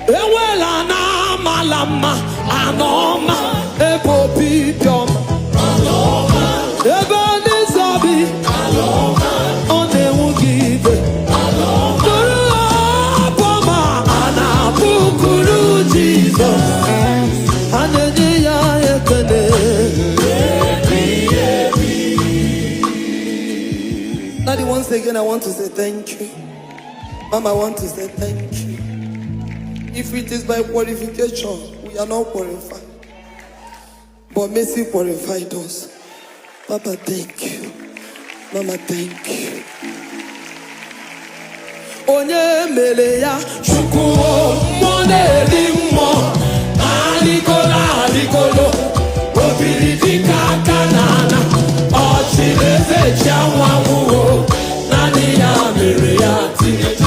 Ewela na malama anoma epopidiom anoma ebe nizobi anoma onewugibe anoma apoma anapukuru Jesus anenye ya ekene. Daddy, once again I want to say thank you. Mama, I want to say thank you. If it is by qualification, we are not qualified. But mercy qualified us. Papa, thank you. Mama, thank you. Onye mele ya shukuo mone limo alikolo obirika kanana ochileze chawawo nani ya mere ya tinye.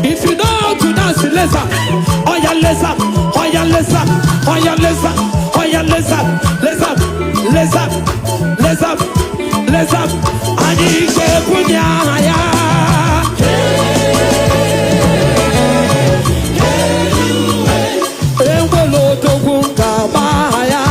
If you know how to dance, let's up. Oh yeah, let's up. Oh yeah, let's up. Oh yeah, let's up. Oh yeah, let's up. Let's up. Let's up. Let's up. Let's up. Ani kepunya ya. Engolo togunga bahaya.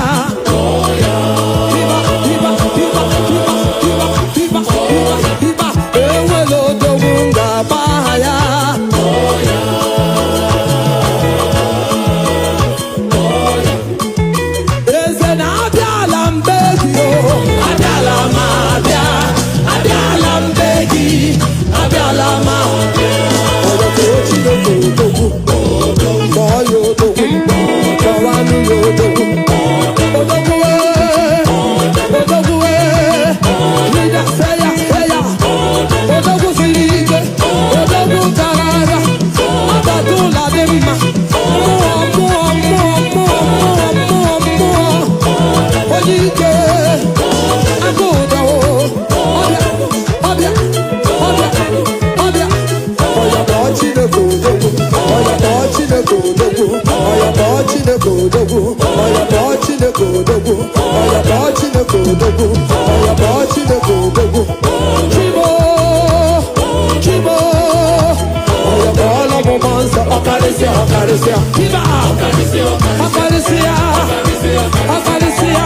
Aparecia,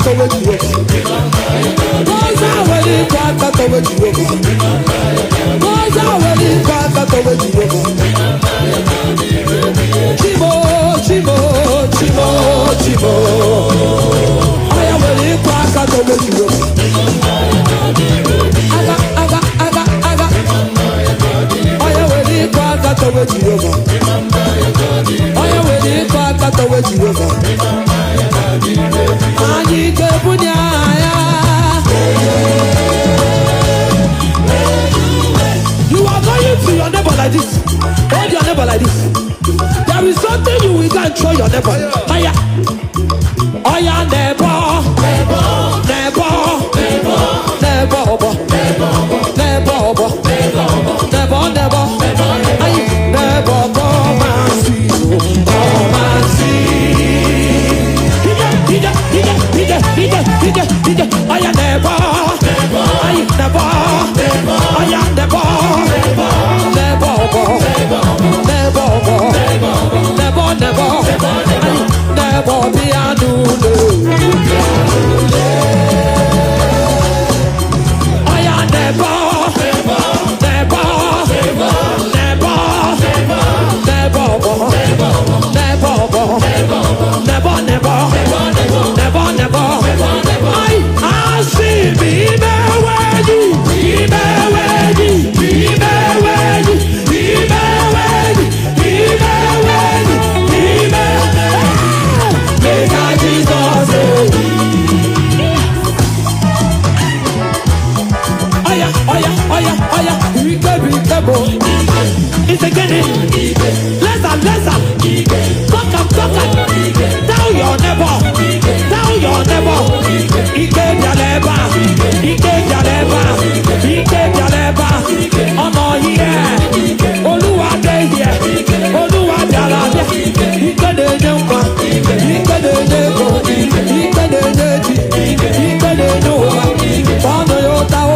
towe Jehova. Boza weli kwaka towe Jehova. Boza weli kwaka towe Jehova. Chibo, chibo, chibo, chibo. Aya weli kwaka towe Jehova. Aga, aga, aga, aga. Aya weli kwaka towe Jehova. Aya weli kwaka towe Jehova. You are going to your neighbor like this. Hold your neighbor like this. There is something you will go and show your neighbor. Higher. Oh yeah, neighbor. Neighbor. Neighbor. Neighbor. Neighbor. Neighbor. Neighbor. Neighbor. Neighbor. Come and see. Come and see. DJ, I am never, be a it's a getting. Listen. Talk up. Tell your neighbor. He gave your neighbor. Oh no, here. Oluwa dey here. Oluwa jala there. He can do jumpa. He can do jumpa. He can do jumpa. He can do jumpa. Bono yotao.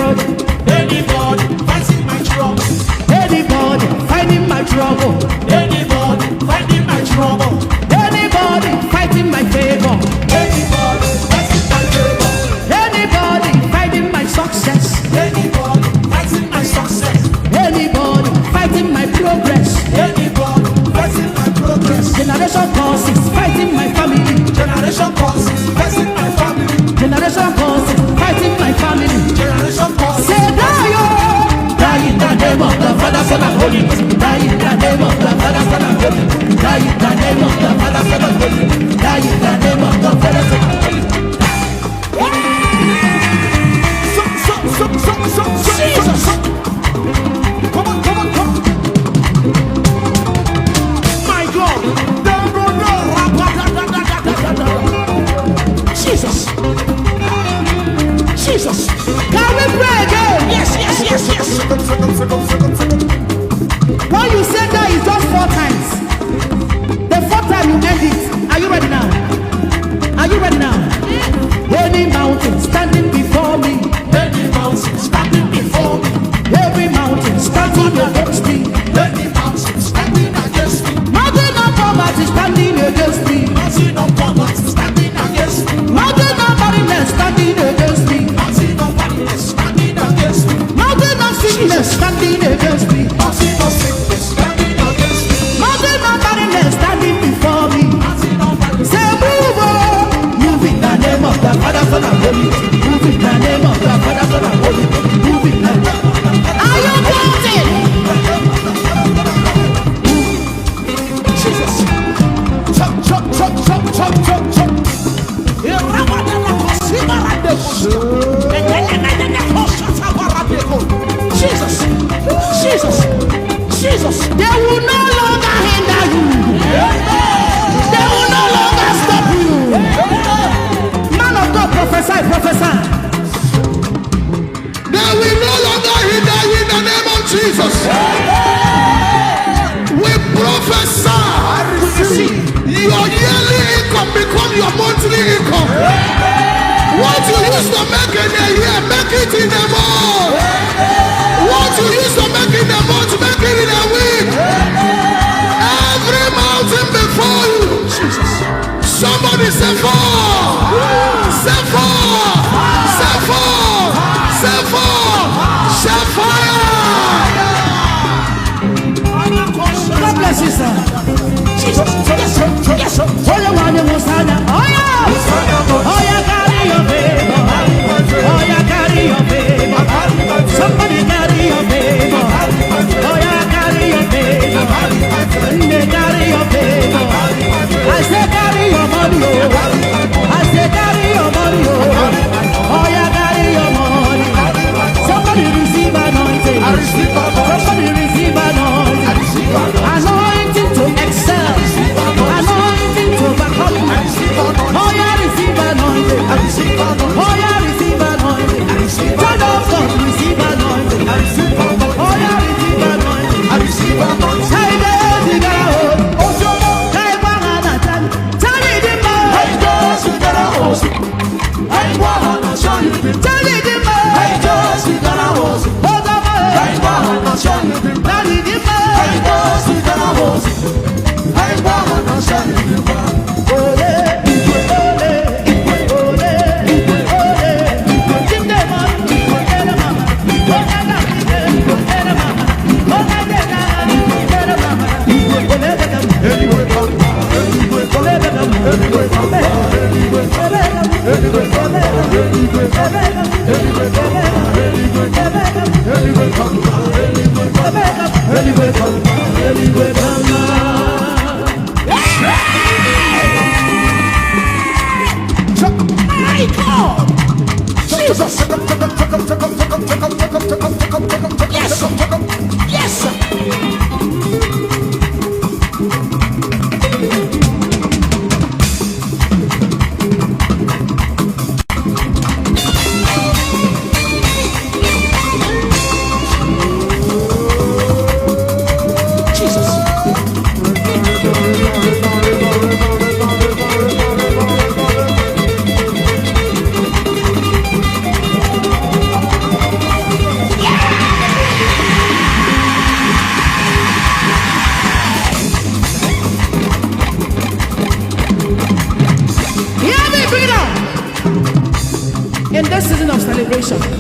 trouble. Anybody fighting my trouble. Anybody finding my trouble. Anybody fighting my trouble. Anybody fighting my favor. Anybody fighting my favor. Anybody fighting my success. Anybody fighting my success. Anybody fighting my progress. Anybody fighting my progress. Generation causes fighting my family. Generation causes fighting my family. Generation causes fighting my family. Generation causes. Say die, oh! Die in the name of the Father, Son, and Holy Ghost. Die in the name of the Father, Son, and Holy Ghost. Die in the name of the Father, Son, and Holy Ghost. Die in the name of the Father, Son, and Holy Ghost. Jesus! Come on, come on, come on. My God. Jesus! Jesus! Can we pray again? Yes, yes, yes, yes. When you say that is just 4 times. The 4th time you end it. Are you ready now? Are you ready now? Any mountain standing before me. Any mountain standing before me. Every mountain standing against me. Any mountain standing against me. Mountain of poverty standing against me. Mountain of poverty standing against me. Mountain of barrenness standing against me. Mountain of barrenness standing against me. Mountain of sickness standing against me. Mountain of sickness standing against me. Mountain of barrenness standing before me. Mountain of barrenness. Say move on. Move in the name of the Father, Son, and Holy Ghost. Move in the name of the Father, Son, and Holy Ghost. Move in the name. Are you counting? Jesus. Chop, chop, chop, chop, chop, chop, chop. Jesus, Jesus, Jesus. They will no longer hinder you. They will no longer stop you. Man of God, prophesy, prophesy. They will no longer hinder you in the name of Jesus. We prophesy. Your yearly income become your monthly income. What you used to make in a year, make it in a month. What you used to make in a month, make it in a week. Every mountain before you. Somebody say fall. Say fall. Say fall. Say fall. Say fire. God bless you, sir. Jesus, yes, sir. Yes, sir. All you want is Hosanna. Oh yeah. Oh yeah, carry your favor. Oh yeah, carry your favor. Somebody carry your favor. Oh yeah, carry your favor. They carry your favor. I say carry your money. I say carry your money. Oh yeah, carry your money. Somebody receive anointing. Somebody receive anointing. Anointing to excel. Anointing to overcome. Oh yeah, receive anointing. Oh yeah, receive anointing. Child of God, receive anointing. Oh yeah, receive anointing. Hey, there you go. Hey, Banana, tell me the man. Hey, just you gotta host it. Hey, wanna show you the. Tell me the man. Hey, just you gotta host it. Hold on, Hey, wanna show you the. tell me the Hey, man. just you gotta host it. Hey, wanna show you the. Yes, sir.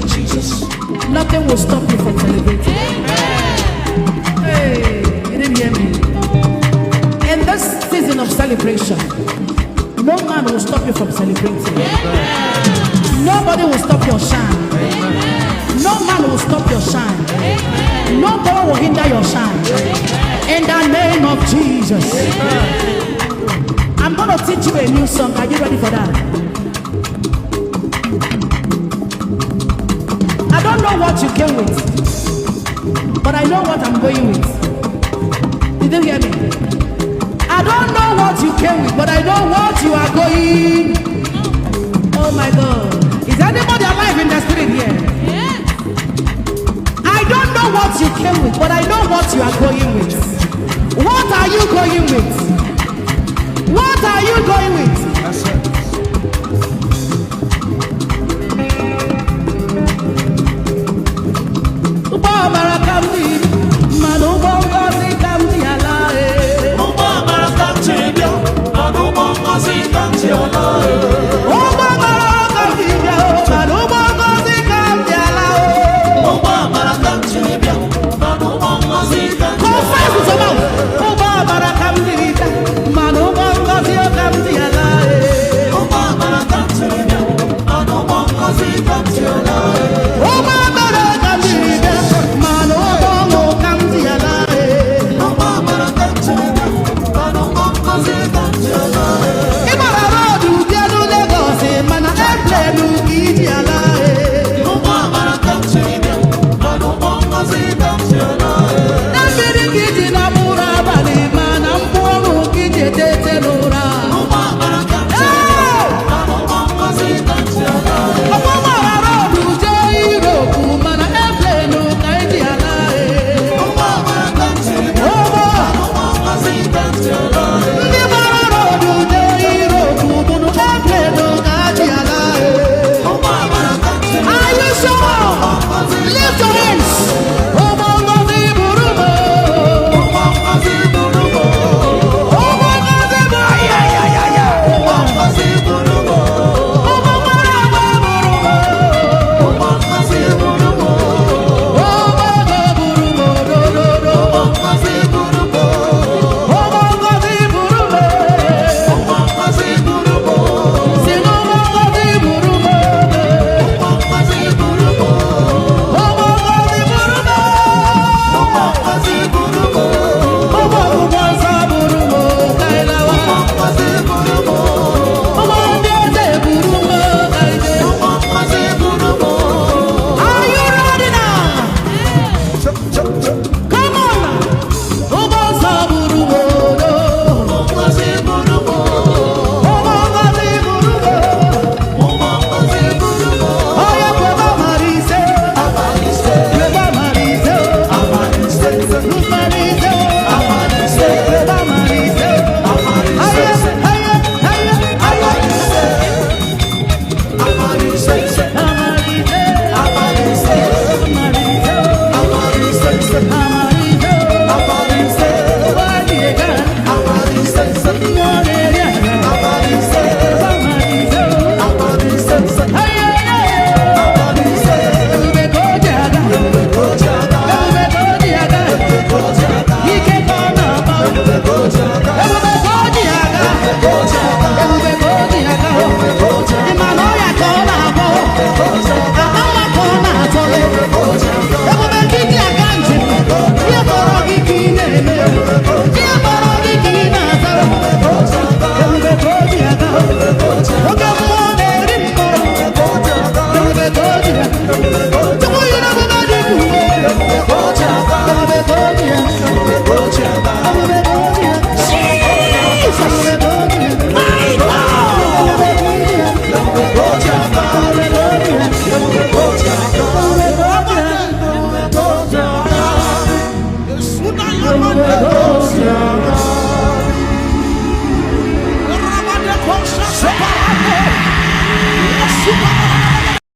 Jesus. Nothing will stop you from celebrating. Hey, you didn't hear me. In this season of celebration, no man will stop you from celebrating. Nobody will stop your shine. No man will stop your shine. No power will hinder your shine. In the name of Jesus. I'm going to teach you a new song. Are you ready for that? I don't know what you came with, but I know what I'm going with. Did you hear me? I don't know what you came with, but I know what you are going. Oh my God. Is anybody alive in the spirit here? I don't know what you came with, but I know what you are going with. What are you going with? What are you going with? That's it. Oh,